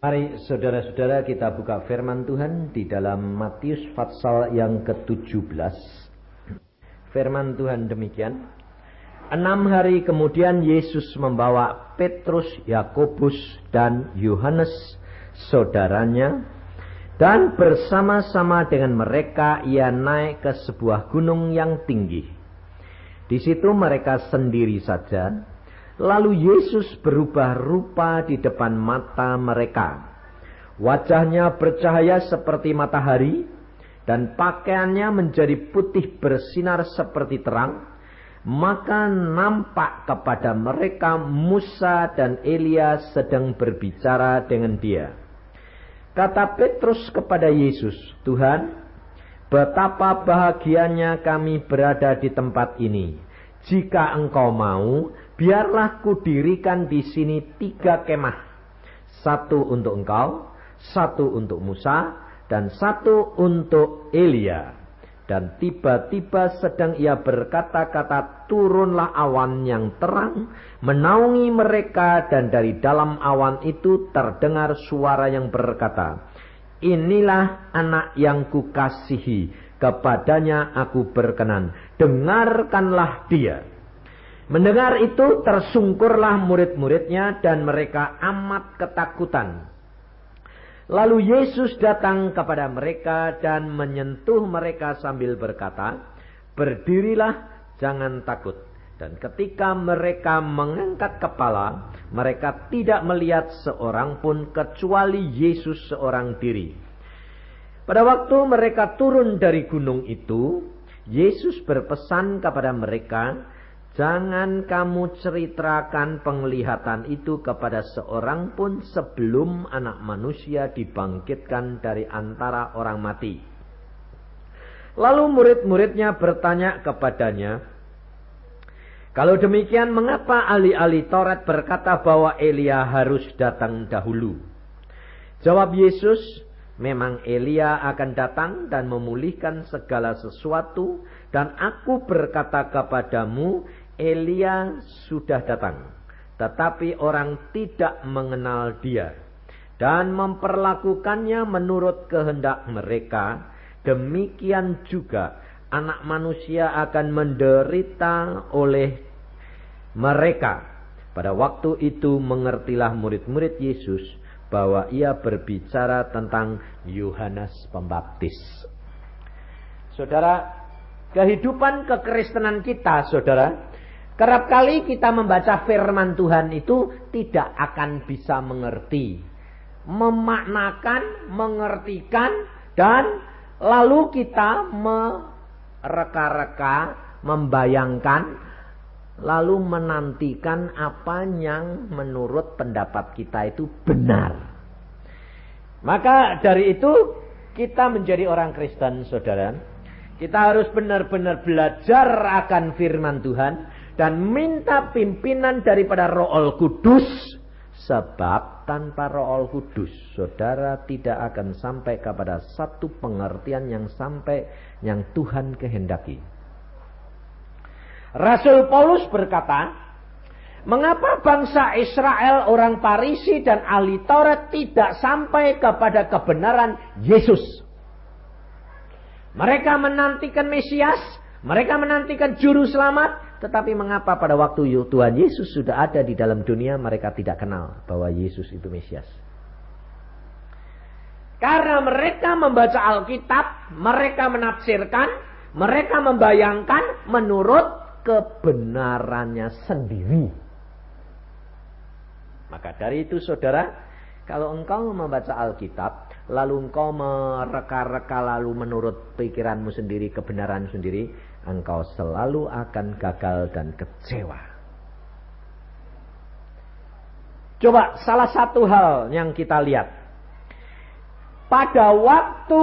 Mari saudara-saudara kita buka firman Tuhan di dalam Matius pasal yang ke-17. Firman Tuhan demikian. 6 hari kemudian Yesus membawa Petrus, Yakobus dan Yohanes saudaranya, dan bersama-sama dengan mereka ia naik ke sebuah gunung yang tinggi. Di situ mereka sendiri saja. Lalu Yesus berubah rupa di depan mata mereka. Wajahnya bercahaya seperti matahari, dan pakaiannya menjadi putih bersinar seperti terang. Maka nampak kepada mereka Musa dan Elia sedang berbicara dengan dia. Kata Petrus kepada Yesus, "Tuhan, betapa bahagianya kami berada di tempat ini. Jika engkau mau, biarlah kudirikan di sini 3 kemah. 1 untuk engkau, 1 untuk Musa, dan 1 untuk Elia." Dan tiba-tiba sedang ia berkata-kata, turunlah awan yang terang, menaungi mereka, dan dari dalam awan itu terdengar suara yang berkata, "Inilah anak yang kukasihi, kepadanya aku berkenan, dengarkanlah dia." Mendengar itu tersungkurlah murid-muridnya dan mereka amat ketakutan. Lalu Yesus datang kepada mereka dan menyentuh mereka sambil berkata, "Berdirilah, jangan takut." Dan ketika mereka mengangkat kepala, mereka tidak melihat seorang pun kecuali Yesus seorang diri. Pada waktu mereka turun dari gunung itu, Yesus berpesan kepada mereka, "Jangan kamu ceritakan penglihatan itu kepada seorang pun sebelum Anak Manusia dibangkitkan dari antara orang mati." Lalu murid-muridnya bertanya kepadanya, "Kalau demikian, mengapa ahli-ahli Taurat berkata bahwa Elia harus datang dahulu?" Jawab Yesus, "Memang Elia akan datang dan memulihkan segala sesuatu, dan aku berkata kepadamu, Elia sudah datang, tetapi orang tidak mengenal dia dan memperlakukannya menurut kehendak mereka. Demikian juga Anak Manusia akan menderita oleh mereka." Pada waktu itu mengertilah murid-murid Yesus bahwa ia berbicara tentang Yohanes Pembaptis. Saudara, kehidupan kekristenan kita, saudara, kerap kali kita membaca firman Tuhan itu tidak akan bisa mengerti, memaknakan, mengertikan, dan lalu kita mereka-reka, membayangkan, lalu menantikan apa yang menurut pendapat kita itu benar. Maka dari itu kita menjadi orang Kristen, saudara, kita harus benar-benar belajar akan firman Tuhan dan minta pimpinan daripada Roh Kudus, sebab tanpa Roh Kudus saudara tidak akan sampai kepada satu pengertian yang Tuhan kehendaki. Rasul Paulus berkata, "Mengapa bangsa Israel, orang Farisi dan ahli Taurat tidak sampai kepada kebenaran Yesus?" Mereka menantikan Mesias, mereka menantikan juru selamat, tetapi mengapa pada waktu Tuhan Yesus sudah ada di dalam dunia, mereka tidak kenal bahwa Yesus itu Mesias? Karena mereka membaca Alkitab, mereka menafsirkan, mereka membayangkan menurut kebenarannya sendiri. Maka dari itu, saudara, kalau engkau membaca Alkitab, lalu engkau mereka-reka lalu menurut pikiranmu sendiri, kebenaran sendiri, engkau selalu akan gagal dan kecewa. Coba salah satu hal yang kita lihat. Pada waktu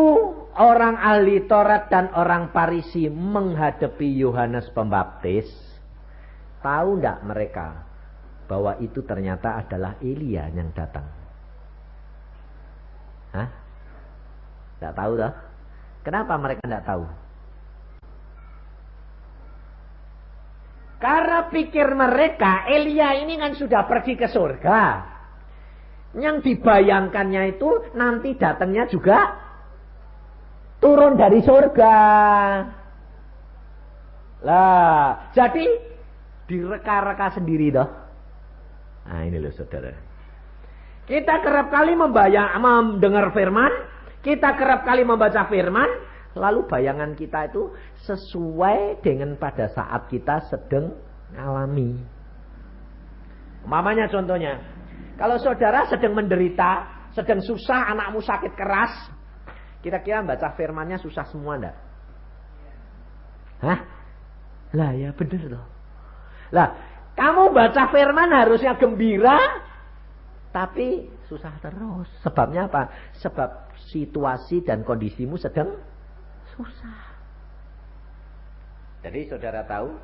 orang ahli Taurat dan orang Farisi menghadapi Yohanes Pembaptis, tahu tidak mereka bahwa itu ternyata adalah Elia yang datang? Hah? Tidak tahu dah. Kenapa mereka tidak tahu? Karena pikir mereka Elia ini kan sudah pergi ke surga. Yang dibayangkannya itu nanti datangnya juga turun dari surga. Lah, jadi direka-reka sendiri toh. Nah, ini loh saudara. Kita kerap kali mendengar firman, kita kerap kali membaca firman, lalu bayangan kita itu sesuai dengan pada saat kita sedang alami. Umpamanya contohnya, kalau saudara sedang menderita, sedang susah, anakmu sakit keras, kira-kira baca firmannya susah semua enggak? Hah? Lah ya bener loh. Lah, kamu baca firman harusnya gembira, tapi susah terus. Sebabnya apa? Sebab situasi dan kondisimu sedang susah. Jadi saudara tahu,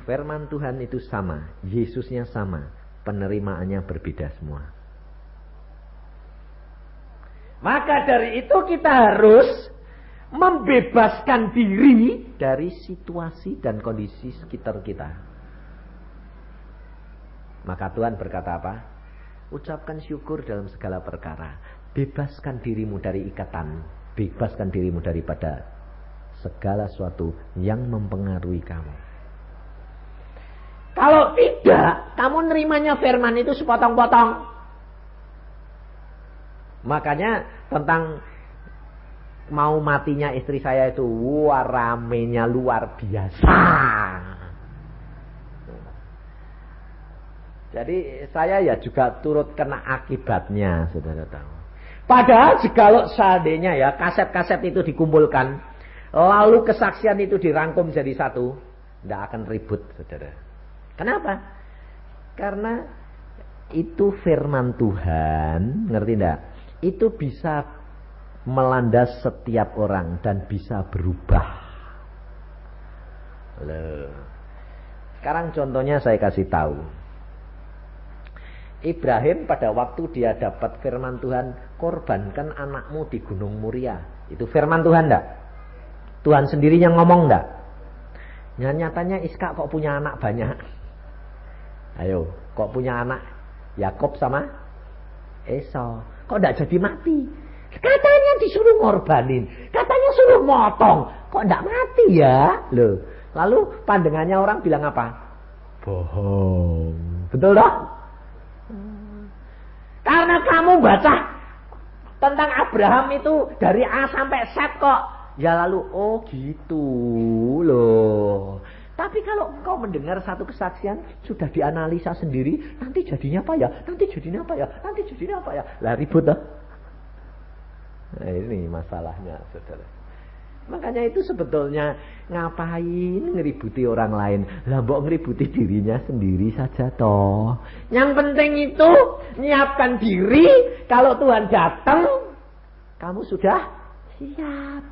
firman Tuhan itu sama, Yesusnya sama, penerimaannya berbeda semua. Maka dari itu kita harus membebaskan diri dari situasi dan kondisi sekitar kita. Maka Tuhan berkata apa? Ucapkan syukur dalam segala perkara. Bebaskan dirimu dari ikatan. Bebaskan dirimu daripada segala sesuatu yang mempengaruhi kamu. Kalau tidak, kamu nerimanya firman itu sepotong-potong. Makanya tentang mau matinya istri saya itu, wah ramenya luar biasa. Jadi saya ya juga turut kena akibatnya, saudara tahu. Padahal kalau seandainya ya kaset-kaset itu dikumpulkan, lalu kesaksian itu dirangkum jadi satu, tidak akan ribut, saudara. Kenapa? Karena itu firman Tuhan, ngerti enggak? Itu bisa melanda setiap orang dan bisa berubah. Loh. Sekarang contohnya saya kasih tahu. Ibrahim pada waktu dia dapat firman Tuhan, korbankan anakmu di Gunung Muria. Itu firman Tuhan enggak? Tuhan sendiri yang ngomong enggak? Ya, nyatanya Iskak kok punya anak banyak. Ayo, kok punya anak Yakob sama Esau. Kok enggak jadi mati? Katanya disuruh ngorbanin, katanya suruh motong, kok enggak mati ya? Loh, lalu pandangannya orang bilang apa? Bohong. Betul toh? Karena kamu baca tentang Abraham itu dari A sampai Z kok. Ya lalu, oh gitu loh. Tapi kalau engkau mendengar satu kesaksian, sudah dianalisa sendiri, nanti jadinya apa ya? Nanti jadinya apa ya? Nanti jadinya apa ya? Lah ribut toh. Nah ini masalahnya saudara. Makanya itu sebetulnya ngapain ngeributi orang lain? Lah mbok ngeributi dirinya sendiri saja toh. Yang penting itu nyiapkan diri, kalau Tuhan datang kamu sudah siap.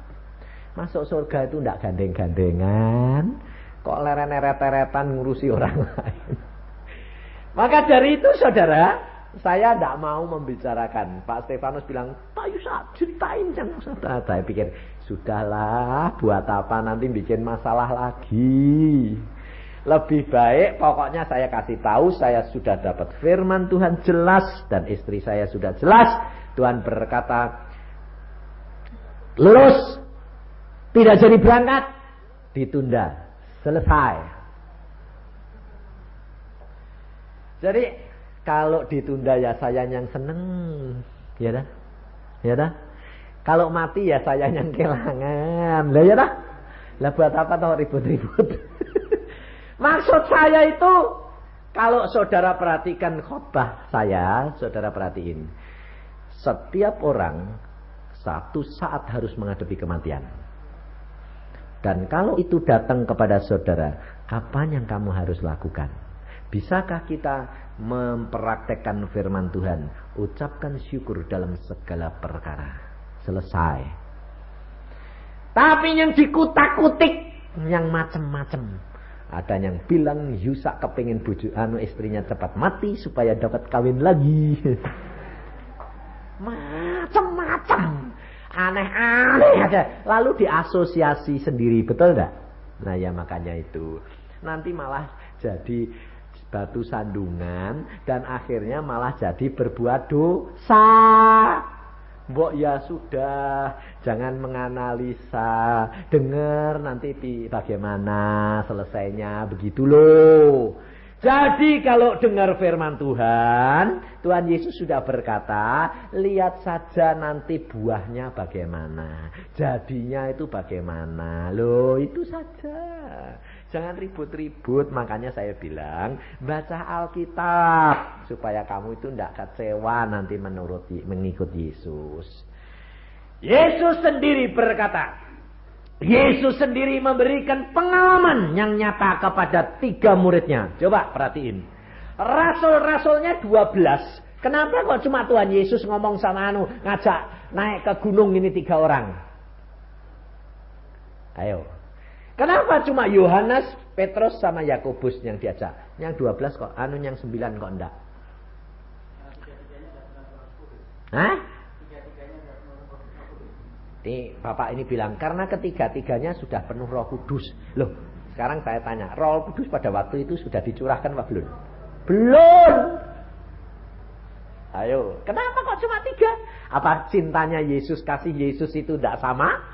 Masuk surga itu enggak gandeng-gandengan, kok leren-eret-eretan ngurusi orang lain. Maka dari itu saudara, saya tidak mau membicarakan. Pak Stefanus bilang, Pak Yusa ceritain yang saudara. Saya pikir, sudahlah, buat apa nanti bikin masalah lagi. Lebih baik pokoknya saya kasih tahu, saya sudah dapat firman Tuhan jelas, dan istri saya sudah jelas. Tuhan berkata, lurus, tidak jadi berangkat, ditunda, selesai. Jadi kalau ditunda ya saya yang seneng, ya dah, ya dah. Kalau mati ya saya yang kehilangan, lah ya dah. Lah buat apa toh ribut-ribut? Maksud saya itu, kalau saudara perhatikan khotbah saya, saudara perhatiin, setiap orang satu saat harus menghadapi kematian. Dan kalau itu datang kepada saudara, apa yang kamu harus lakukan? Bisakah kita mempraktekkan firman Tuhan? Ucapkan syukur dalam segala perkara. Selesai. Tapi yang dikutak-kutik, yang macam-macam. Ada yang bilang Yusa kepingin istrinya cepat mati supaya dapat kawin lagi. Macam-macam. Aneh-aneh aja. Lalu diasosiasi sendiri, betul enggak? Nah ya makanya itu. Nanti malah jadi batu sandungan, dan akhirnya malah jadi berbuat dosa. Mbok ya sudah, jangan menganalisa, dengar nanti bagaimana selesainya, begitu loh. Jadi kalau dengar firman Tuhan, Tuhan Yesus sudah berkata, lihat saja nanti buahnya bagaimana, jadinya itu bagaimana. Loh, itu saja. Jangan ribut-ribut. Makanya saya bilang, baca Alkitab supaya kamu itu tidak kecewa nanti mengikut Yesus. Yesus sendiri berkata, Yesus sendiri memberikan pengalaman yang nyata kepada 3 muridnya. Coba perhatiin. Rasul-rasulnya 12. Kenapa kok cuma Tuhan Yesus ngomong sama ngajak naik ke gunung ini 3 orang? Ayo. Kenapa cuma Yohanes, Petrus sama Yakobus yang diajak? Yang 12 kok, yang 9 kok enggak? Hah? Ini Bapak ini bilang, karena ketiga-tiganya sudah penuh Roh Kudus. Loh, sekarang saya tanya, Roh Kudus pada waktu itu sudah dicurahkan apa belum? Belum. Ayo, kenapa kok cuma 3? Apa cintanya Yesus, kasih Yesus itu tidak sama?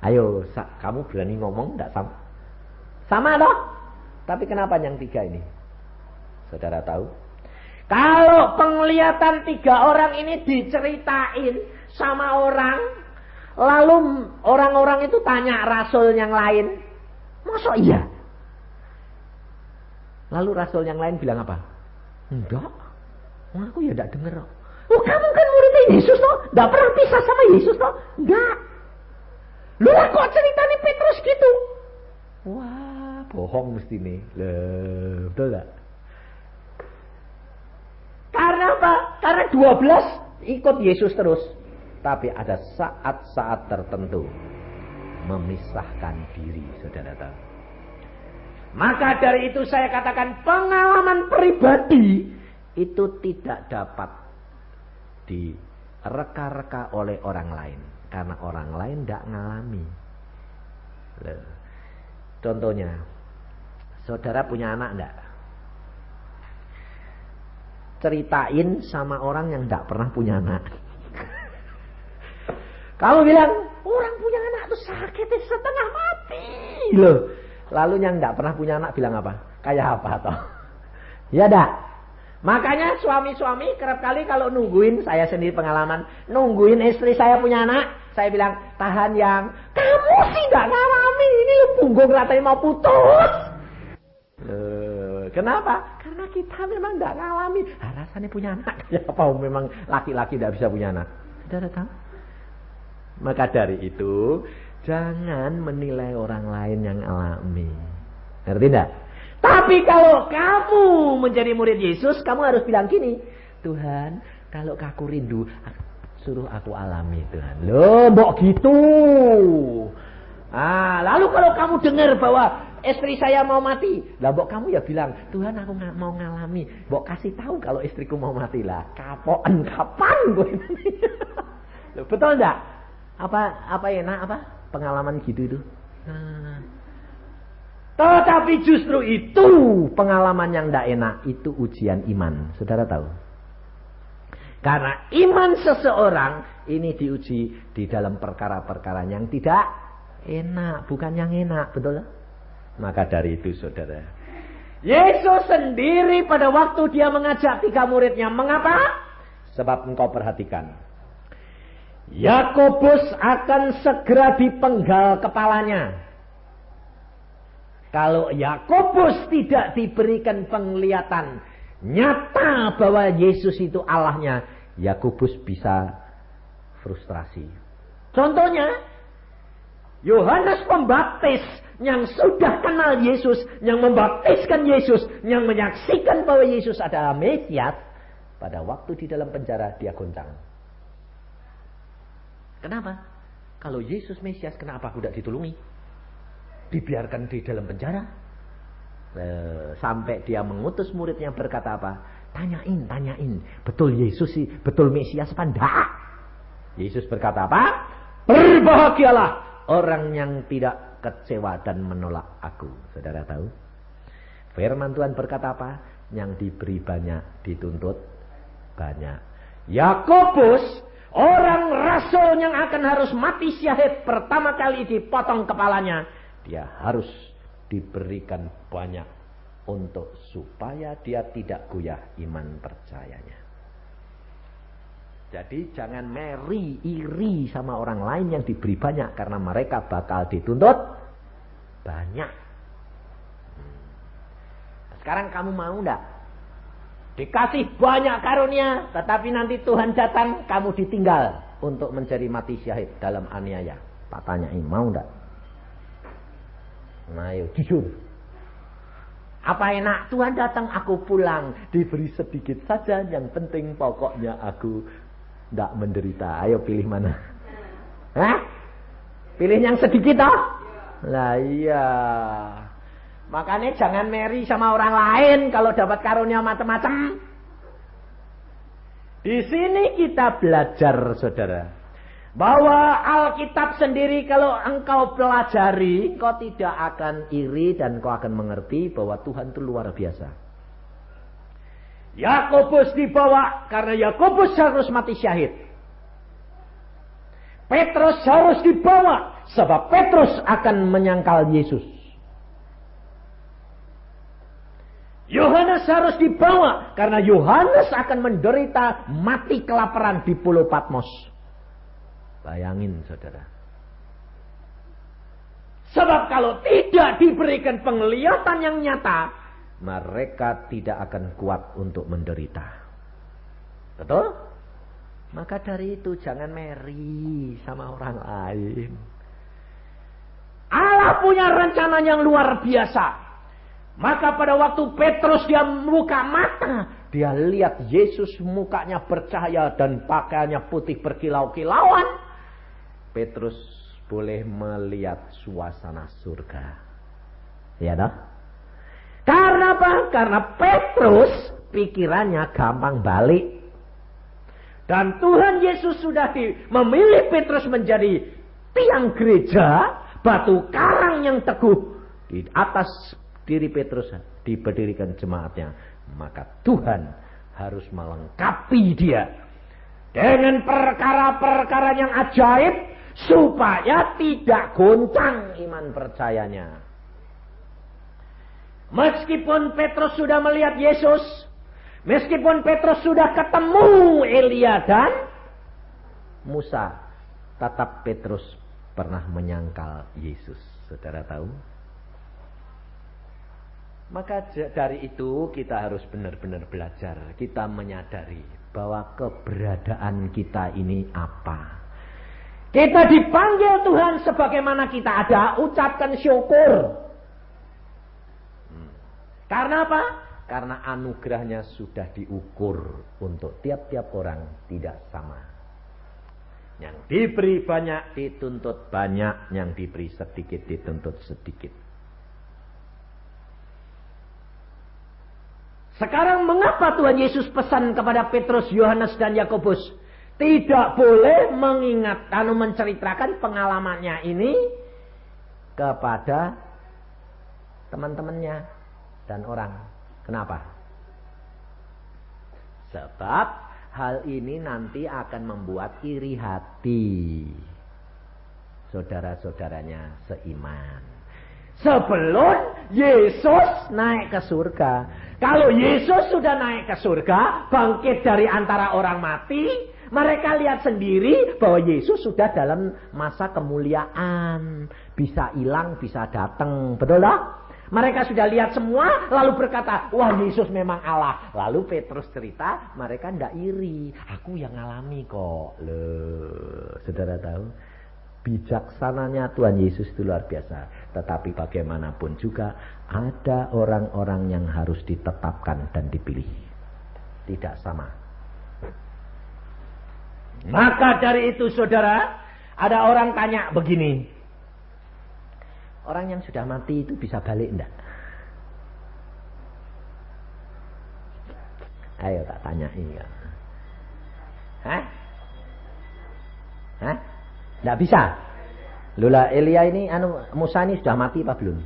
Ayo, kamu berani ngomong tidak sama? Sama toh? Tapi kenapa yang 3 ini? Saudara tahu? Kalau penglihatan 3 orang ini diceritain sama orang, lalu orang-orang itu tanya rasul yang lain, masa iya? Lalu rasul yang lain bilang apa? Enggak, aku ya tidak dengar. Oh, kamu kan muridnya Yesus toh, tidak pernah pisah sama Yesus toh? Enggak. Lu kok ceritanya Petrus gitu? Wah, bohong mesti nih. Betul gak? Karena apa? Karena 12 ikut Yesus terus. Tapi ada saat-saat tertentu memisahkan diri, saudara tahu. Maka dari itu saya katakan pengalaman pribadi itu tidak dapat direka-reka oleh orang lain. Karena orang lain tidak ngalami. Contohnya, saudara punya anak enggak? Ceritain sama orang yang tidak pernah punya anak. Kamu bilang, orang punya anak itu sakitnya setengah mati. Loh. Lalu yang tidak pernah punya anak bilang apa? Kayak apa toh? Ya dak. Makanya suami-suami kerap kali kalau nungguin, saya sendiri pengalaman, nungguin istri saya punya anak, saya bilang, tahan yang, kamu sih tidak ngalami, ini lu punggung ratanya mau putus. Kenapa? Karena kita memang tidak ngalami. Rasanya punya anak kayak apa? Memang laki-laki tidak bisa punya anak. Saudara tahu? Maka dari itu, jangan menilai orang lain yang alami. Ngerti enggak? Tapi kalau kamu menjadi murid Yesus, kamu harus bilang gini, Tuhan, kalau aku rindu, suruh aku alami Tuhan. Loh, mbok gitu. Lalu kalau kamu dengar bahwa istri saya mau mati, lah mbok kamu ya bilang, Tuhan aku mau ngalami. Mbok kasih tahu kalau istriku mau mati lah. Kapan gue ini? Loh, betul enggak? Apa enak apa pengalaman gitu itu? Tetapi justru itu pengalaman yang tidak enak, itu ujian iman. Saudara tahu? Karena iman seseorang ini diuji di dalam perkara-perkara yang tidak enak, bukan yang enak, betul? Maka dari itu saudara, Yesus sendiri pada waktu dia mengajak 3 muridnya, mengapa? Sebab engkau perhatikan, Yakobus akan segera dipenggal kepalanya. Kalau Yakobus tidak diberikan penglihatan nyata bahwa Yesus itu Allahnya, Yakobus bisa frustrasi. Contohnya, Yohanes Pembaptis yang sudah kenal Yesus, yang membaptiskan Yesus, yang menyaksikan bahwa Yesus adalah Mesias, pada waktu di dalam penjara dia goncang. Kenapa? Kalau Yesus Mesias, kenapa tidak ditulungi? Dibiarkan di dalam penjara. Sampai dia mengutus muridnya berkata apa? Tanyain. Betul Yesus sih, betul Mesias apa enggak? Yesus berkata apa? Berbahagialah orang yang tidak kecewa dan menolak aku. Saudara tahu? Firman Tuhan berkata apa? Yang diberi banyak dituntut banyak. Yakobus, orang rasul yang akan harus mati syahid pertama kali dipotong kepalanya, dia harus diberikan banyak untuk supaya dia tidak goyah iman percayanya. Jadi jangan iri sama orang lain yang diberi banyak, karena mereka bakal dituntut banyak. Sekarang kamu mau enggak dikasih banyak karunia, tetapi nanti Tuhan datang, kamu ditinggal untuk mencari mati syahid dalam aniaya? Tak tanyain, mau enggak? Nah, ayo jujur. Apa enak Tuhan datang, aku pulang, diberi sedikit saja, yang penting pokoknya aku enggak menderita. Ayo pilih mana? Hah? Pilih yang sedikit toh? Lah iya. Makanya jangan meri sama orang lain kalau dapat karunia macam-macam. Di sini kita belajar, saudara, bahwa Alkitab sendiri kalau engkau pelajari, kau tidak akan iri dan kau akan mengerti bahwa Tuhan itu luar biasa. Yakobus dibawa karena Yakobus harus mati syahid. Petrus harus dibawa sebab Petrus akan menyangkal Yesus. Yohanes harus dibawa karena Yohanes akan menderita mati kelaparan di Pulau Patmos. Bayangin, saudara. Sebab kalau tidak diberikan penglihatan yang nyata, mereka tidak akan kuat untuk menderita. Betul? Maka dari itu jangan meri sama orang lain. Allah punya rencana yang luar biasa. Maka pada waktu Petrus dia buka mata, dia lihat Yesus mukanya bercahaya dan pakaiannya putih berkilau-kilauan. Petrus boleh melihat suasana surga. Ya dah? Karena apa? Karena Petrus pikirannya gampang balik. Dan Tuhan Yesus sudah memilih Petrus menjadi tiang gereja, batu karang yang teguh. Di atas diri Petrus diberdirikan jemaatnya. Maka Tuhan harus melengkapi dia dengan perkara-perkara yang ajaib supaya tidak goncang iman percayanya. Meskipun Petrus sudah melihat Yesus, meskipun Petrus sudah ketemu Elia dan Musa, tetap Petrus pernah menyangkal Yesus. Saudara tahu? Maka dari itu kita harus benar-benar belajar. Kita menyadari bahwa keberadaan kita ini apa. Kita dipanggil Tuhan sebagaimana kita ada, ucapkan syukur. Karena apa? Karena anugerahnya sudah diukur untuk tiap-tiap orang tidak sama. Yang diberi banyak dituntut banyak, yang diberi sedikit dituntut sedikit. Sekarang mengapa Tuhan Yesus pesan kepada Petrus, Yohanes dan Yakobus tidak boleh menceritakan pengalamannya ini kepada teman-temannya dan orang? Kenapa? Sebab hal ini nanti akan membuat iri hati saudara-saudaranya seiman. Sebelum Yesus naik ke surga. Kalau Yesus sudah naik ke surga, bangkit dari antara orang mati, mereka lihat sendiri bahwa Yesus sudah dalam masa kemuliaan. Bisa hilang, bisa datang. Betul tak? Mereka sudah lihat semua, lalu berkata, wah Yesus memang Allah. Lalu Petrus cerita, mereka tidak iri. Aku yang alami kok. Loh, saudara tahu? Bijaksananya Tuhan Yesus itu luar biasa. Tetapi bagaimanapun juga ada orang-orang yang harus ditetapkan dan dipilih. Tidak sama. Maka dari itu saudara, ada orang tanya begini. Orang yang sudah mati itu bisa balik enggak? Ayo tak tanya ini. Hah? Hah? Tidak bisa. Lula Elia ini, Musa ini sudah mati apa belum?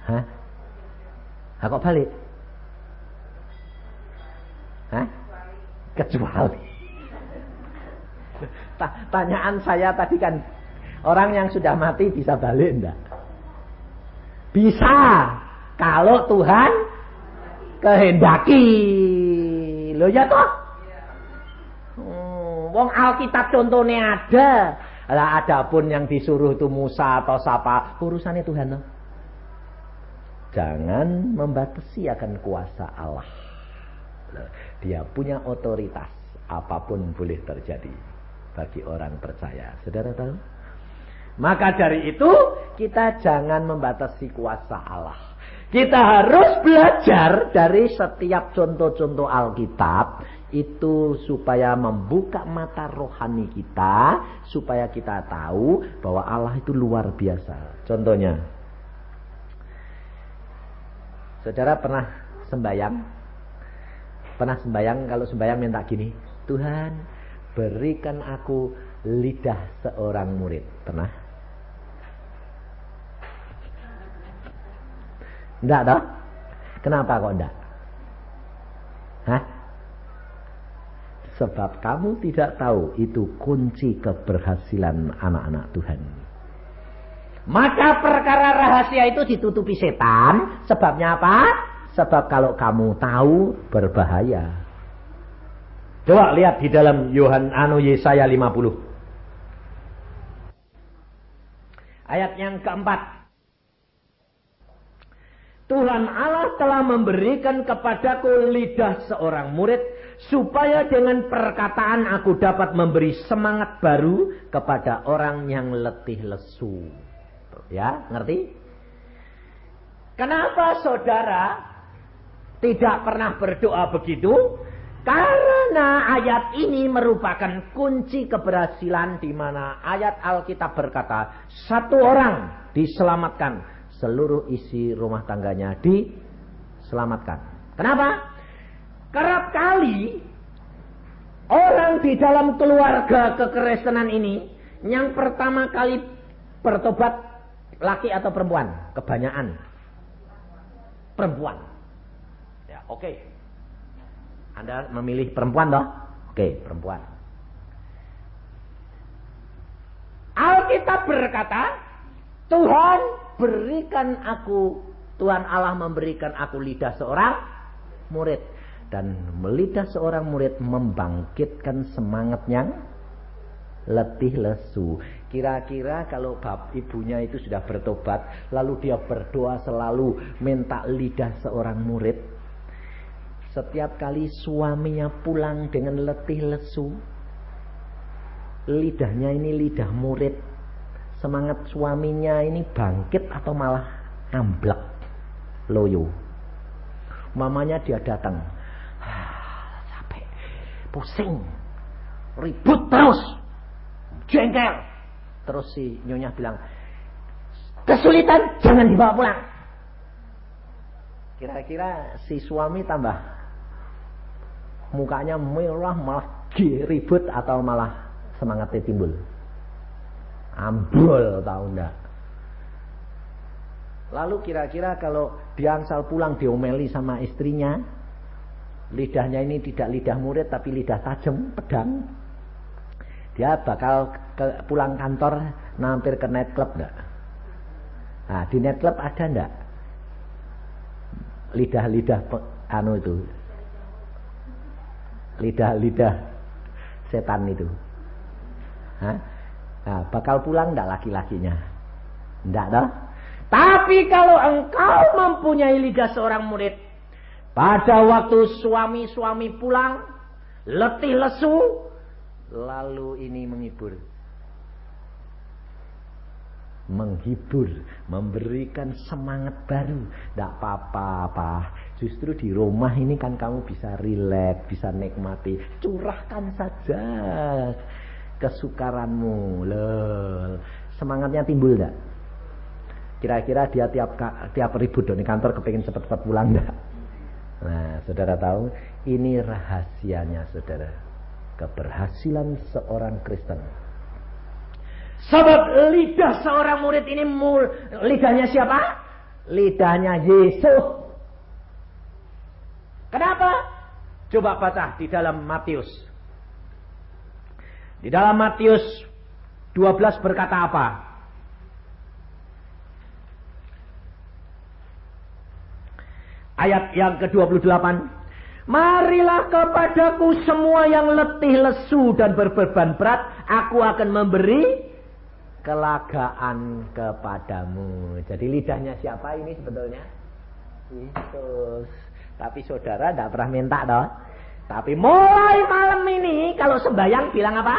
Hah? Kok balik? Hah? Kecuali. Tanyaan saya tadi kan, orang yang sudah mati bisa balik enggak? Bisa, kalau Tuhan kehendaki. Loh ya toh? Wong Alkitab contohnya ada. Lah adapun yang disuruh itu Musa atau siapa, urusannya Tuhan toh. Jangan membatasi akan kuasa Allah. Dia punya otoritas, apapun boleh terjadi bagi orang percaya. Saudara tahu? Maka dari itu kita jangan membatasi kuasa Allah. Kita harus belajar dari setiap contoh-contoh Alkitab itu supaya membuka mata rohani kita, supaya kita tahu bahwa Allah itu luar biasa. Contohnya, saudara pernah sembahyang? Pernah sembahyang, kalau sembahyang minta gini, Tuhan berikan aku lidah seorang murid. Pernah? Enggak toh? Kenapa kok enggak? Hah? Sebab kamu tidak tahu itu kunci keberhasilan anak-anak Tuhan. Maka perkara rahasia itu ditutupi setan. Sebabnya apa? Sebab kalau kamu tahu berbahaya. Coba lihat di dalam Yesaya 50. Ayat yang keempat. Tuhan Allah telah memberikan kepadaku lidah seorang murid, supaya dengan perkataan aku dapat memberi semangat baru kepada orang yang letih lesu. Ya, ngerti? Kenapa saudara tidak pernah berdoa begitu? Karena ayat ini merupakan kunci keberhasilan, di mana ayat Alkitab berkata, satu orang diselamatkan, seluruh isi rumah tangganya diselamatkan. Kenapa? Kerap kali orang di dalam keluarga kekristenan ini yang pertama kali bertobat laki atau perempuan? Kebanyakan perempuan. Ya, oke. Anda memilih perempuan toh? Oke, perempuan. Alkitab berkata, Tuhan Allah memberikan aku lidah seorang murid. Dan lidah seorang murid membangkitkan semangat yang letih lesu. Kira-kira kalau ibunya itu sudah bertobat, lalu dia berdoa selalu minta lidah seorang murid. Setiap kali suaminya pulang dengan letih lesu, lidahnya ini lidah murid, semangat suaminya ini bangkit atau malah amblek, loyo. Mamanya dia datang, capek, pusing, ribut terus, jengkel. Terus si nyonya bilang, kesulitan jangan dibawa pulang. Kira-kira si suami tambah mukanya merah, malah ribut atau malah semangatnya timbul? Ambrol tahu enggak? Lalu kira-kira kalau diangsal pulang diomeli sama istrinya, lidahnya ini tidak lidah murid tapi lidah tajam, pedang, dia bakal pulang kantor mampir ke nightclub enggak? Nah, di nightclub ada enggak lidah-lidah itu, lidah-lidah setan itu? Hah? Nah, bakal pulang enggak laki-lakinya? Enggak toh? Tapi kalau engkau mempunyai lidah seorang murid, pada waktu suami-suami pulang letih lesu, lalu ini menghibur, memberikan semangat baru. Tidak apa-apa, justru di rumah ini kan kamu bisa rileks, bisa nikmati, curahkan saja kesukaranmu. Loh, semangatnya timbul enggak? Kira-kira dia tiap ribut di kantor kepingin cepat-cepat pulang enggak? Nah, saudara tahu, ini rahasianya saudara, keberhasilan seorang Kristen. Sebab lidah seorang murid ini lidahnya siapa? lidahnya Yesus. Kenapa? Coba baca di dalam Matius. Di dalam Matius 12 berkata apa? Ayat yang ke-28. Marilah kepadaku semua yang letih lesu dan berbeban berat, aku akan memberi kelegaan kepadamu. Jadi lidahnya siapa ini sebetulnya? Yesus. Tapi saudara tidak pernah minta toh. Tapi mulai malam ini kalau sembahyang bilang apa?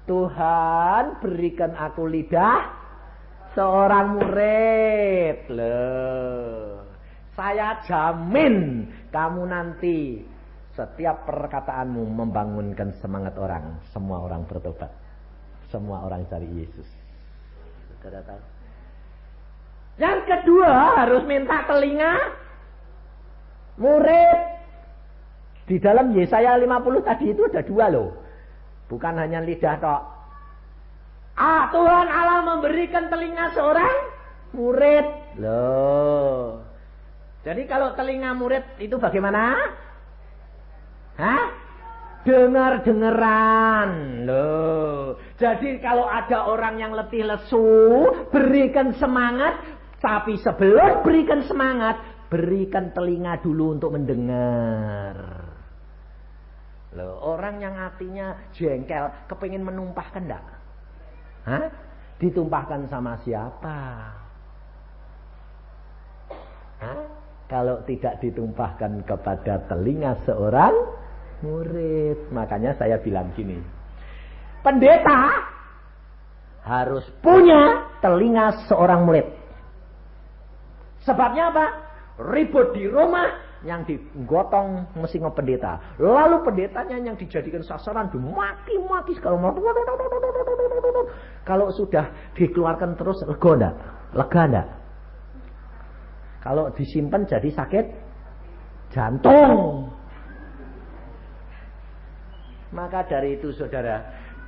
Tuhan berikan aku lidah seorang murid. Loh, saya jamin kamu nanti setiap perkataanmu membangunkan semangat orang. Semua orang bertobat. Semua orang cari Yesus. Saudara tahu? Yang kedua harus minta telinga murid. Di dalam Yesaya 50 tadi itu ada dua loh. Bukan hanya lidah tok. Tuhan Allah memberikan telinga seorang murid. Loh. Jadi kalau telinga murid itu bagaimana? Dengar-dengeran. Loh. Jadi kalau ada orang yang letih lesu, berikan semangat. Tapi sebelum berikan semangat, berikan telinga dulu untuk mendengar. Loh, orang yang hatinya jengkel, kepingin menumpahkan enggak? Ditumpahkan sama siapa? Kalau tidak ditumpahkan kepada telinga seorang murid. Makanya saya bilang gini. Pendeta harus punya telinga seorang murid. Sebabnya apa? Ribut di rumah, yang digotong mesti pendeta. Lalu pendetanya yang dijadikan sasaran dimaki-maki segala macam. Kalau sudah dikeluarkan terus lega enggak? Lega enggak? Kalau disimpan jadi sakit jantung. Maka dari itu saudara,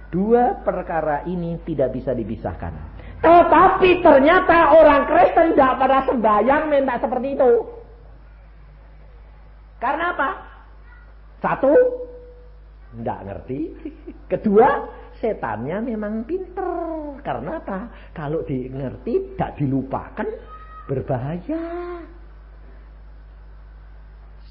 dua perkara ini tidak bisa dipisahkan. Tetapi ternyata orang Kristen tidak pada sembahyang minta seperti itu. Karena apa? Satu, tidak ngerti. Kedua, setannya memang pinter. Karena apa? Kalau ngerti, tidak dilupakan, berbahaya.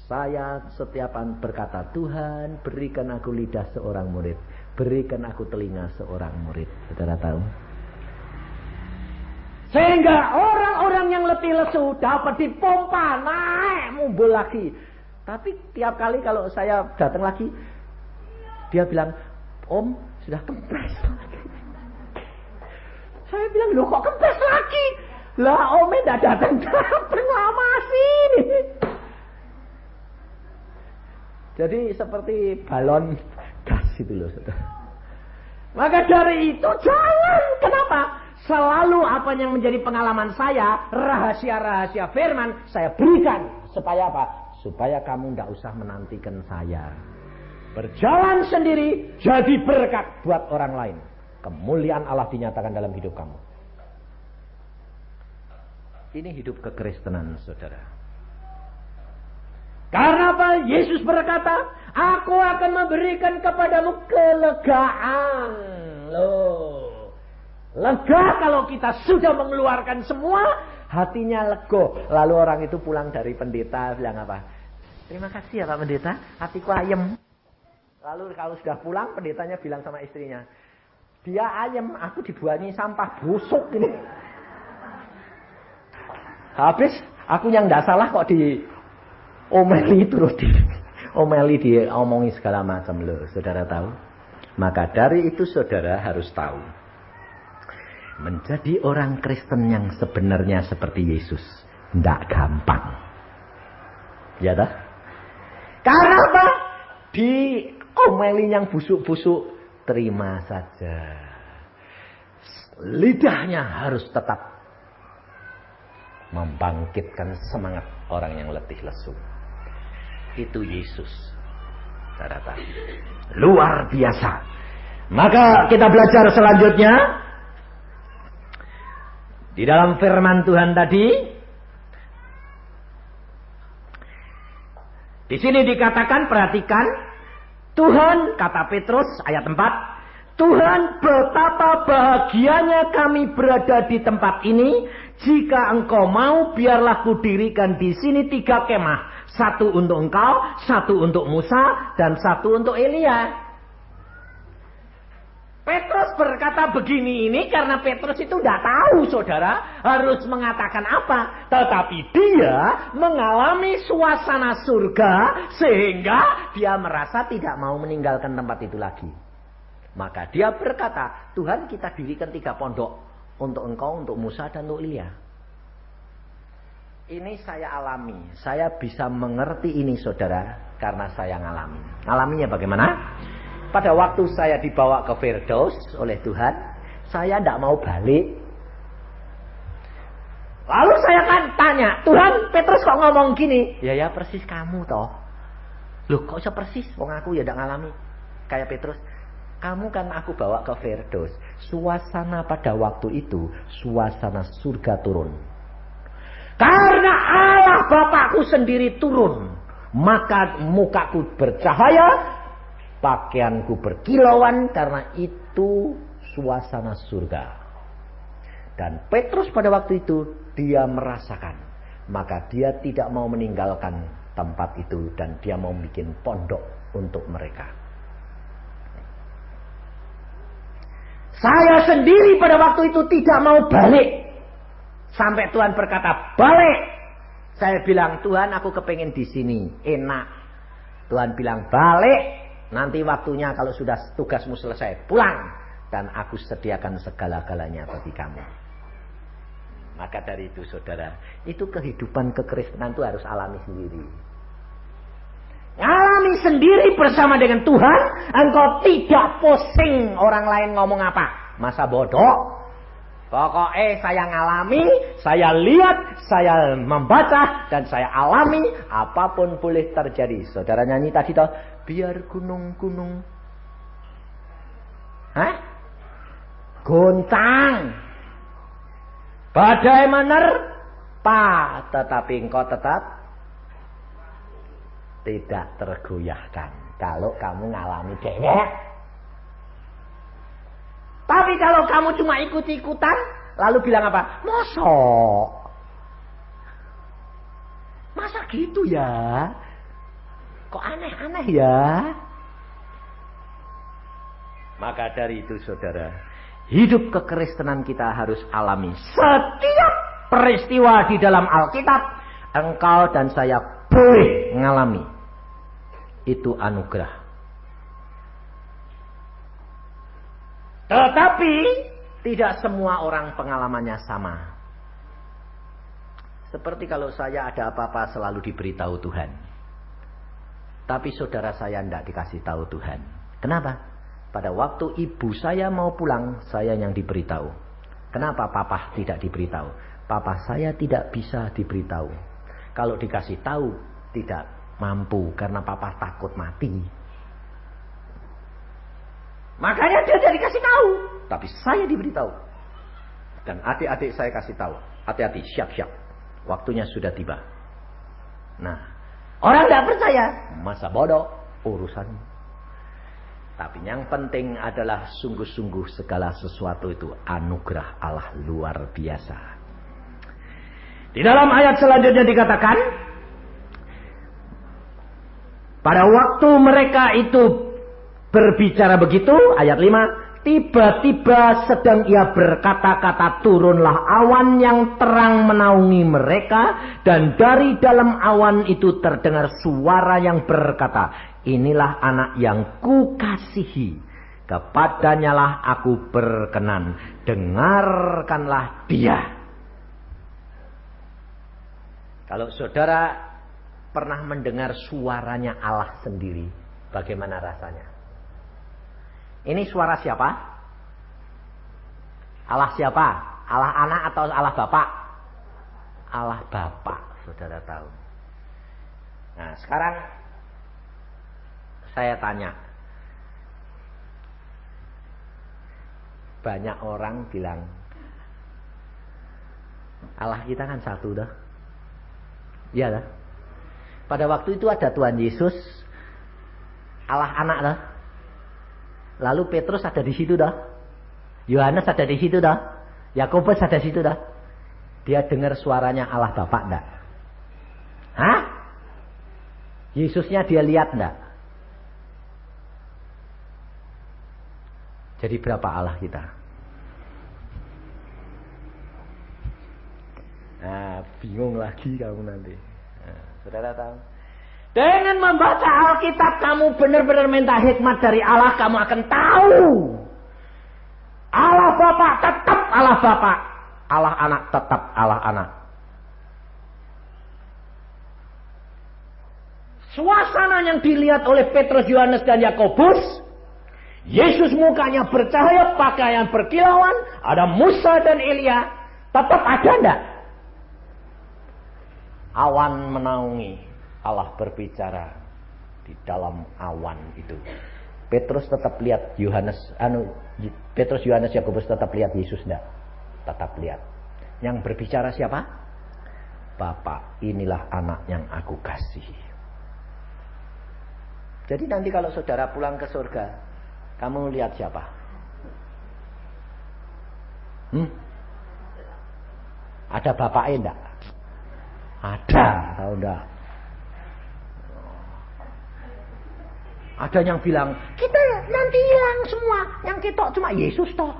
Saya setiap berkata, Tuhan berikan aku lidah seorang murid. Berikan aku telinga seorang murid. Saudara tahu? Sehingga orang-orang yang letih lesu dapat dipompa naik mumbul lagi. Tapi tiap kali kalau saya datang lagi, dia bilang, Om sudah kempes lagi. Saya bilang, loh kok kempes lagi? Lah Omnya tidak datang-datang lama sih. Jadi seperti balon gas itu loh saudara. Maka dari itu jangan. Kenapa? Selalu apa yang menjadi pengalaman saya, rahasia-rahasia firman saya berikan. Supaya apa? Supaya kamu tidak usah menantikan saya. Berjalan sendiri jadi berkat buat orang lain. Kemuliaan Allah dinyatakan dalam hidup kamu. Ini hidup kekristenan saudara. Karena apa? Yesus berkata, aku akan memberikan kepadamu kelegaan. Loh. Lega kalau kita sudah mengeluarkan semua, hatinya lego. Lalu orang itu pulang dari pendeta bilang apa? Terima kasih ya Pak Pendeta, hatiku ayem. Lalu kalau sudah pulang, pendetanya bilang sama istrinya, dia ayem, aku dibuangi sampah busuk ini. Habis aku yang tidak salah kok di omeli terus omeli diomongi segala macam loh. Saudara tahu? Maka dari itu saudara harus tahu. Menjadi orang Kristen yang sebenarnya seperti Yesus tidak gampang. Ya dah? Karena apa? Di omeli yang busuk-busuk terima saja. Lidahnya harus tetap membangkitkan semangat orang yang letih lesu. Itu Yesus. Saudara tahu? Luar biasa. Maka kita belajar selanjutnya. Di dalam firman Tuhan tadi, di sini dikatakan, perhatikan, Tuhan, kata Petrus ayat 4, Tuhan, betapa bahagianya kami berada di tempat ini. Jika engkau mau, biarlah kudirikan di sini 3 kemah. 1 untuk engkau, 1 untuk Musa, dan 1 untuk Elia. Petrus berkata begini ini karena Petrus itu tidak tahu, saudara, harus mengatakan apa. Tetapi dia mengalami suasana surga sehingga dia merasa tidak mau meninggalkan tempat itu lagi. Maka dia berkata, Tuhan, kita dirikan 3 pondok. Untuk engkau, untuk Musa, dan untuk Elia. Ini saya alami. Saya bisa mengerti ini, saudara, karena saya ngalami. Ngalaminya bagaimana? Pada waktu saya dibawa ke Firdaus oleh Tuhan, saya tidak mau balik. Lalu saya kan tanya, Tuhan, Petrus kok ngomong gini? Ya persis kamu toh. Loh, kok bisa persis? Wong aku ya tidak ngalami kayak Petrus. Kamu kan aku bawa ke Firdaus. Suasana pada waktu itu, suasana surga turun. Karena Allah Bapakku sendiri turun, maka mukaku bercahaya, pakaianku berkilauan, karena itu suasana surga. Dan Petrus pada waktu itu, dia merasakan. Maka dia tidak mau meninggalkan tempat itu, dan dia mau bikin pondok untuk mereka. Saya sendiri pada waktu itu tidak mau balik. Sampai Tuhan berkata, balik. Saya bilang, Tuhan, aku kepengen di sini, enak. Tuhan bilang, balik. Nanti waktunya kalau sudah tugasmu selesai, pulang. Dan aku sediakan segala-galanya bagi kamu. Maka dari itu, saudara, itu kehidupan kekristenan itu harus alami sendiri. Alami sendiri bersama dengan Tuhan, engkau tidak pusing orang lain ngomong apa. Masa bodoh. Pokoknya saya ngalami, saya lihat, saya membaca, dan saya alami, apapun boleh terjadi. Saudara nyanyi tadi toh, biar gunung-gunung goncang, badai menerpa, tetapi engkau tetap tidak tergoyahkan kalau kamu ngalami dewek. Tapi kalau kamu cuma ikut-ikutan, lalu bilang apa? Masa gitu ya? Kok aneh-aneh ya? Maka dari itu, saudara, hidup kekristenan kita harus alami. Setiap peristiwa di dalam Alkitab, engkau dan saya boleh mengalami. Itu anugerah. Tetapi tidak semua orang pengalamannya sama. Seperti kalau saya ada apa-apa selalu diberitahu Tuhan. Tapi saudara saya tidak dikasih tahu Tuhan. Kenapa? Pada waktu ibu saya mau pulang, saya yang diberitahu. Kenapa papa tidak diberitahu? Papa saya tidak bisa diberitahu. Kalau dikasih tahu, tidak mampu karena papa takut mati. Makanya dia tidak dikasih tahu. Tapi saya diberitahu. Dan adik-adik saya kasih tahu. Hati-hati, siap-siap. Waktunya sudah tiba. Nah, orang tidak percaya. Masa bodoh, urusanmu. Tapi yang penting adalah sungguh-sungguh segala sesuatu itu anugerah Allah luar biasa. Di dalam ayat selanjutnya dikatakan, pada waktu mereka itu berbicara begitu, ayat 5, tiba-tiba sedang ia berkata-kata, turunlah awan yang terang menaungi mereka, dan dari dalam awan itu terdengar suara yang berkata, inilah anak yang kukasihi, kepadanya lah aku berkenan, dengarkanlah dia. Kalau saudara pernah mendengar suaranya Allah sendiri, bagaimana rasanya? Ini suara siapa? Allah siapa? Allah anak atau Allah bapak? Allah bapak, saudara tahu. Nah, sekarang saya tanya. Banyak orang bilang, Allah kita kan satu dah. Iya dah. Pada waktu itu ada Tuhan Yesus, Allah anak dah. Lalu Petrus ada di situ dah. Yohanes ada di situ dah. Yakobus ada di situ dah. Dia dengar suaranya Allah Bapa enggak? Hah? Yesusnya dia lihat enggak? Jadi berapa Allah kita? Nah, bingung lagi kamu nanti. Nah, saudara tahu? Dengan membaca Alkitab kamu benar-benar minta hikmat dari Allah, kamu akan tahu. Allah Bapa tetap Allah Bapa. Allah Anak tetap Allah Anak. Suasana yang dilihat oleh Petrus, Yohanes, dan Yakobus, Yesus mukanya bercahaya, pakaian berkilauan, ada Musa dan Elia, tetap ada enggak? Awan menaungi, Allah berbicara di dalam awan itu. Petrus tetap lihat Petrus, Yohanes, Yakobus tetap lihat Yesus enggak? Tetap lihat. Yang berbicara siapa? Bapa, inilah anak yang aku kasih. Jadi nanti kalau saudara pulang ke surga, kamu lihat siapa? Ada bapaknya enggak? Ada, tahu enggak? Ada yang bilang, kita nanti hilang semua, yang kita cuma Yesus toh.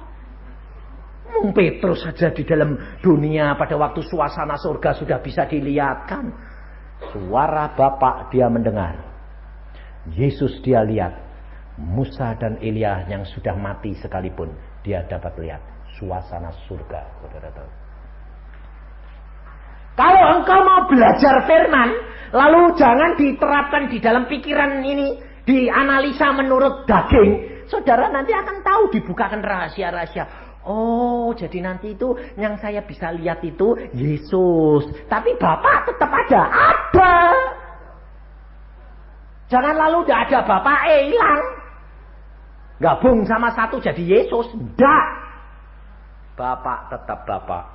Petrus saja di dalam dunia pada waktu suasana surga sudah bisa dilihatkan. Suara Bapa dia mendengar. Yesus dia lihat. Musa dan Elia yang sudah mati sekalipun dia dapat lihat suasana surga. Saudara tahu. Kalau engkau mau belajar firman, lalu jangan diterapkan di dalam pikiran ini, dianalisa menurut daging. Saudara nanti akan tahu, dibukakan rahasia-rahasia. Oh, jadi nanti itu yang saya bisa lihat itu Yesus. Tapi Bapak tetap ada. Ada. Jangan lalu tidak ada Bapak hilang. Gabung sama satu jadi Yesus. Tidak. Bapak tetap Bapak.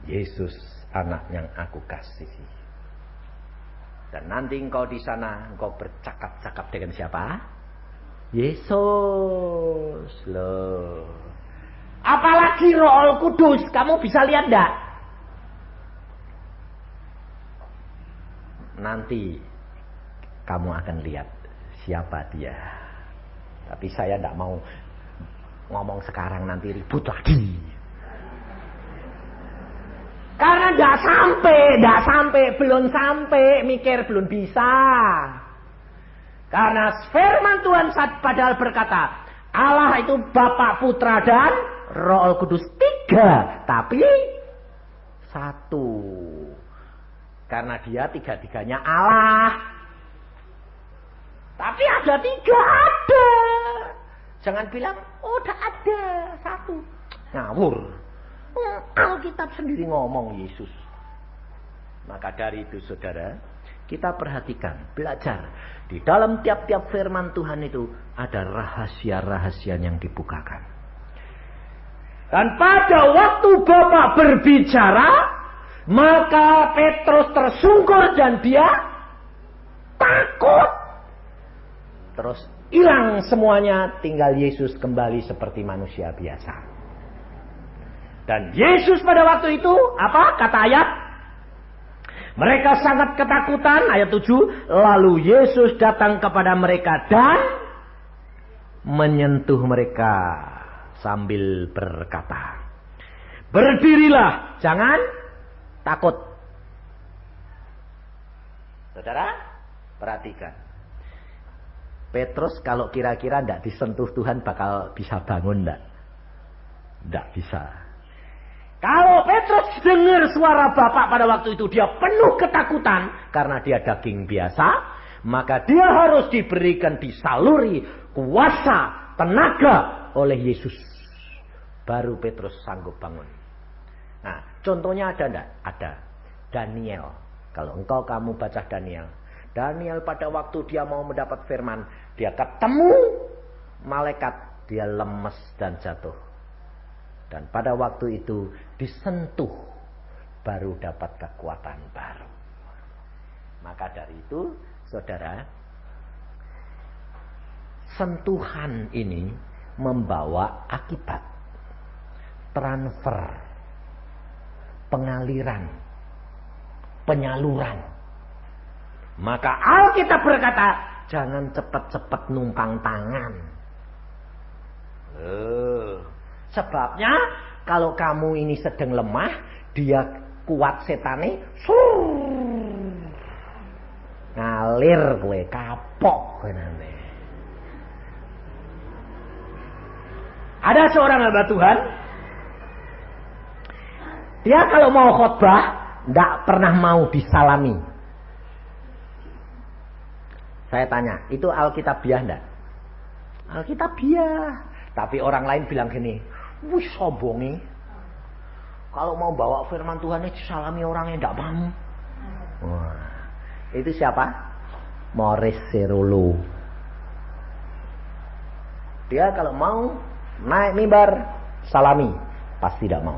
Yesus anak yang aku kasih. Dan nanti engkau di sana, engkau bercakap-cakap dengan siapa? Yesus. Loh. Apalagi Roh Kudus, kamu bisa lihat enggak? Nanti kamu akan lihat siapa dia. Tapi saya enggak mau ngomong sekarang, nanti ribut lagi. Karena enggak sampai, belum sampai, mikir belum bisa. Karena firman Tuhan padahal berkata, Allah itu Bapa, Putra, dan Roh Kudus, 3, tapi 1. Karena dia 3-tiganya Allah. Tapi ada 3, ada. Jangan bilang, oh udah ada 1. Ngawur. Alkitab sendiri ngomong Yesus. Maka dari itu saudara, kita perhatikan, belajar. Di dalam tiap-tiap firman Tuhan itu ada rahasia-rahasia yang dibukakan. Dan pada waktu Bapa berbicara, maka Petrus tersungkur dan dia takut. Terus hilang semuanya, tinggal Yesus kembali seperti manusia biasa. Dan Yesus pada waktu itu, apa kata ayat? Mereka sangat ketakutan, ayat 7. Lalu Yesus datang kepada mereka dan menyentuh mereka sambil berkata, berdirilah, jangan takut. Saudara, perhatikan. Petrus kalau kira-kira tidak disentuh Tuhan bakal bisa bangun tidak? Tidak bisa. Kalau Petrus dengar suara Bapak pada waktu itu, dia penuh ketakutan karena dia daging biasa, maka dia harus diberikan, disaluri kuasa, tenaga oleh Yesus. Baru Petrus sanggup bangun. Nah, contohnya ada enggak? Ada. Daniel. Kalau kamu baca Daniel. Daniel pada waktu dia mau mendapat firman, dia ketemu malaikat, dia lemes dan jatuh. Dan pada waktu itu disentuh baru dapat kekuatan baru. Maka dari itu, saudara, sentuhan ini membawa akibat, transfer, pengaliran, penyaluran. Maka Alkitab berkata, jangan cepat-cepat numpang tangan. Sebabnya kalau kamu ini sedang lemah, dia kuat setane, ngalir kowe kapok kenane. Ada seorang hamba Tuhan, dia kalau mau khotbah tidak pernah mau disalami. Saya tanya, itu Alkitabiah enggak? Alkitabiah. Tapi orang lain bilang gini, wih sombongi. Kalau mau bawa firman Tuhan disalami orangnya enggak mau. Wah, itu siapa? Maurice Cerullo. Dia kalau mau naik mimbar salami, pasti tidak mau.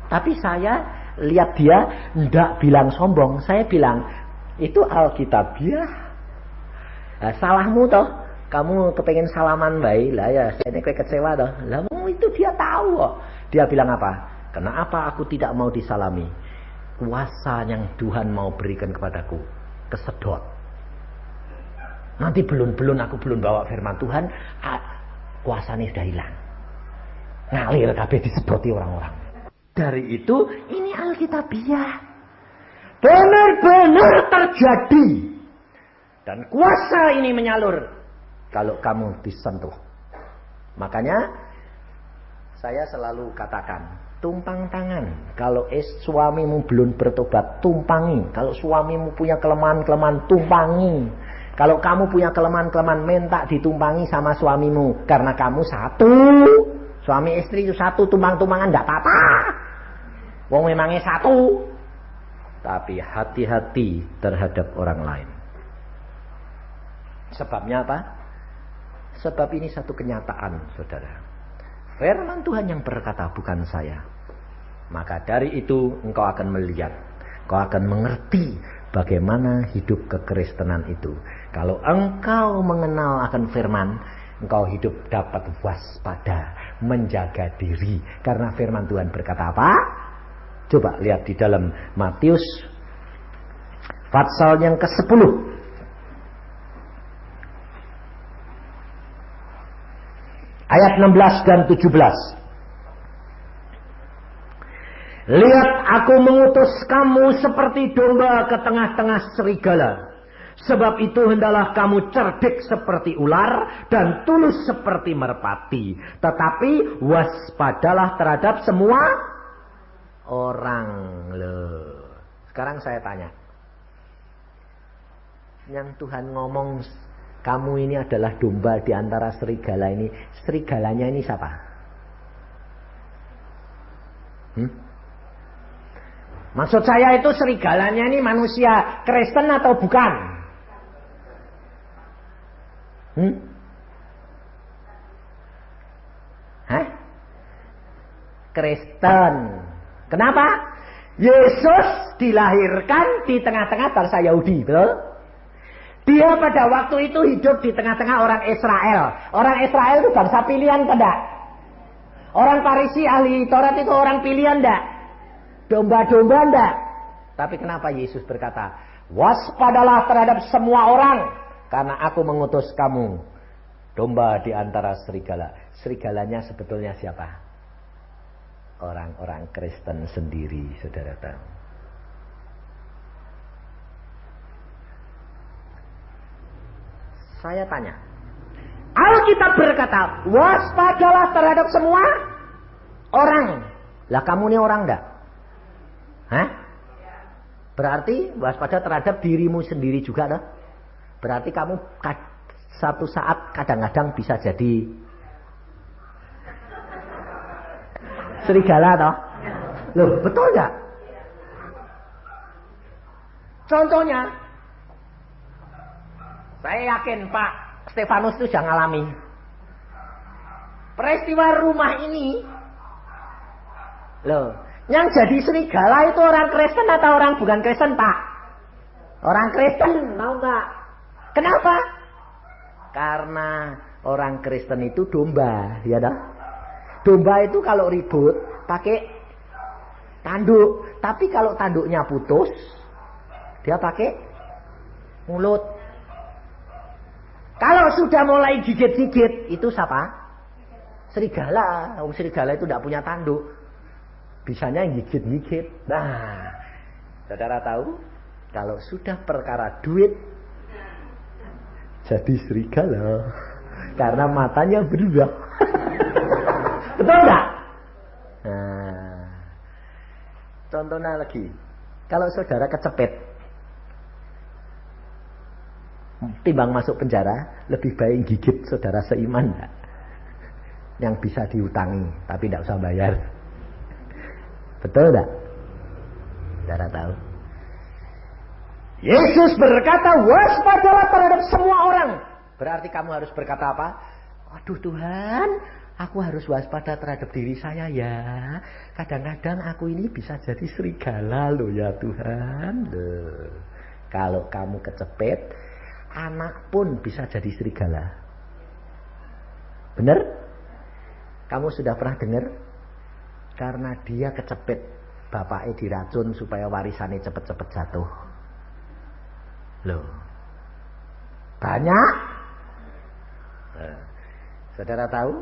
Tapi saya lihat dia enggak bilang sombong. Saya bilang, itu Alkitabiah. Nah, salahmu toh, kamu kepengen salaman baik lah ya, saya ini kecewa toh. Lah itu dia tahu kok. Dia bilang apa? Kenapa aku tidak mau disalami? Kuasa yang Tuhan mau berikan kepadaku kesedot. Nanti belum aku belum bawa firman Tuhan, kuasanya sudah hilang. Ngalir kabeh disedoti orang-orang. Dari itu ini Alkitabiah. Benar-benar terjadi. Dan kuasa ini menyalur kalau kamu disentuh. Makanya saya selalu katakan, tumpang tangan. Kalau suamimu belum bertobat, tumpangi. Kalau suamimu punya kelemahan-kelemahan, tumpangi. Kalau kamu punya kelemahan-kelemahan, minta ditumpangi sama suamimu. Karena kamu satu. Suami istri itu satu, tumpang-tumpangan tidak apa-apa. Wong memangnya satu. Tapi hati-hati terhadap orang lain. Sebabnya apa? Sebab ini satu kenyataan, saudara. Firman Tuhan yang berkata, bukan saya. Maka dari itu engkau akan melihat, engkau akan mengerti bagaimana hidup kekristenan itu. Kalau engkau mengenal akan firman, engkau hidup dapat waspada, menjaga diri. Karena firman Tuhan berkata apa? Coba lihat di dalam Matius pasal yang ke-10. Ayat 16 dan 17. Lihat, aku mengutus kamu seperti domba ke tengah-tengah serigala. Sebab itu hendaklah kamu cerdik seperti ular dan tulus seperti merpati. Tetapi waspadalah terhadap semua orang. Loh. Sekarang saya tanya. Yang Tuhan ngomong, kamu ini adalah domba di antara serigala ini. Serigalanya ini siapa? Maksud saya itu serigalanya ini manusia Kristen atau bukan? Kristen. Kenapa? Yesus dilahirkan di tengah-tengah bangsa Yahudi, betul? Dia pada waktu itu hidup di tengah-tengah orang Israel. Orang Israel itu bangsa pilihan tidak? Orang Farisi ahli Taurat itu orang pilihan tidak? Domba-domba tidak? Tapi kenapa Yesus berkata, waspadalah terhadap semua orang, karena aku mengutus kamu domba di antara serigala. Serigalanya sebetulnya siapa? Orang-orang Kristen sendiri, saudara tahu. Saya tanya, Alkitab berkata, waspadalah terhadap semua orang. Lah kamu ini orang enggak? Berarti waspada terhadap dirimu sendiri juga dah. Berarti kamu satu saat kadang-kadang bisa jadi serigala toh? Loh, betul enggak? Contohnya, saya yakin Pak Stefanus itu sudah ngalami peristiwa rumah ini. Loh, Yang jadi serigala itu orang Kristen atau orang bukan Kristen, Pak? Orang Kristen, tahu nggak? Kenapa? Karena orang Kristen itu domba, ya dah. Domba itu kalau ribut pakai tanduk, tapi kalau tanduknya putus, dia pakai mulut. Kalau sudah mulai gigit-gigit, itu siapa? Serigala. Serigala itu tidak punya tanduk, bisanya gigit-gigit. Nah, saudara tahu, kalau sudah perkara duit, jadi serigala. Karena matanya berubah. Betul nggak? Nah, contohnya lagi, kalau saudara kecepet, timbang masuk penjara, lebih baik gigit saudara seiman nggak? Yang bisa diutangi, tapi tidak usah bayar. Betul nggak? Saudara tahu? Yesus berkata, waspadalah terhadap semua orang. Berarti kamu harus berkata apa? Aduh Tuhan, aku harus waspada terhadap diri saya ya. Kadang-kadang aku ini bisa jadi serigala loh ya Tuhan. Loh. Kalau kamu kecepet, anak pun bisa jadi serigala. Benar? Kamu sudah pernah dengar? Karena dia kecepet, bapaknya diracun supaya warisannya cepet-cepet jatuh. Loh, banyak. Saudara tahu,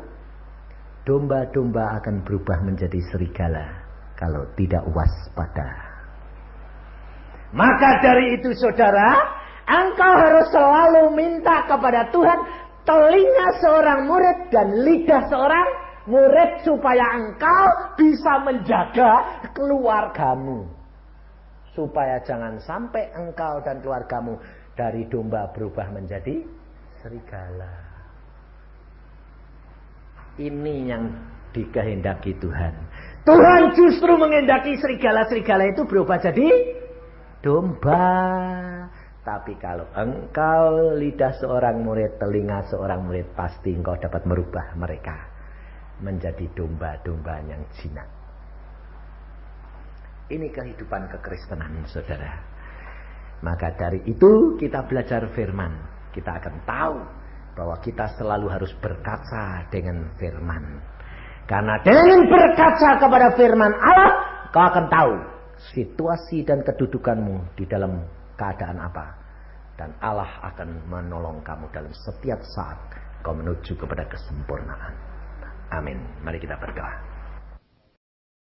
domba-domba akan berubah menjadi serigala kalau tidak waspada. Maka dari itu saudara, engkau harus selalu minta kepada Tuhan telinga seorang murid dan lidah seorang murid, supaya engkau bisa menjaga keluargamu. Supaya jangan sampai engkau dan keluargamu dari domba berubah menjadi serigala. Ini yang dikehendaki Tuhan. Tuhan justru menghendaki serigala-serigala itu berubah jadi domba. Tapi kalau engkau lidah seorang murid, telinga seorang murid, pasti engkau dapat merubah mereka menjadi domba-domba yang jinak. Ini kehidupan kekristenan, saudara. Maka dari itu kita belajar firman. Kita akan tahu bahwa kita selalu harus berkaca dengan firman. Karena dengan berkaca kepada firman Allah, kau akan tahu situasi dan kedudukanmu di dalam keadaan apa. Dan Allah akan menolong kamu dalam setiap saat kau menuju kepada kesempurnaan. Amin. Mari kita berdoa.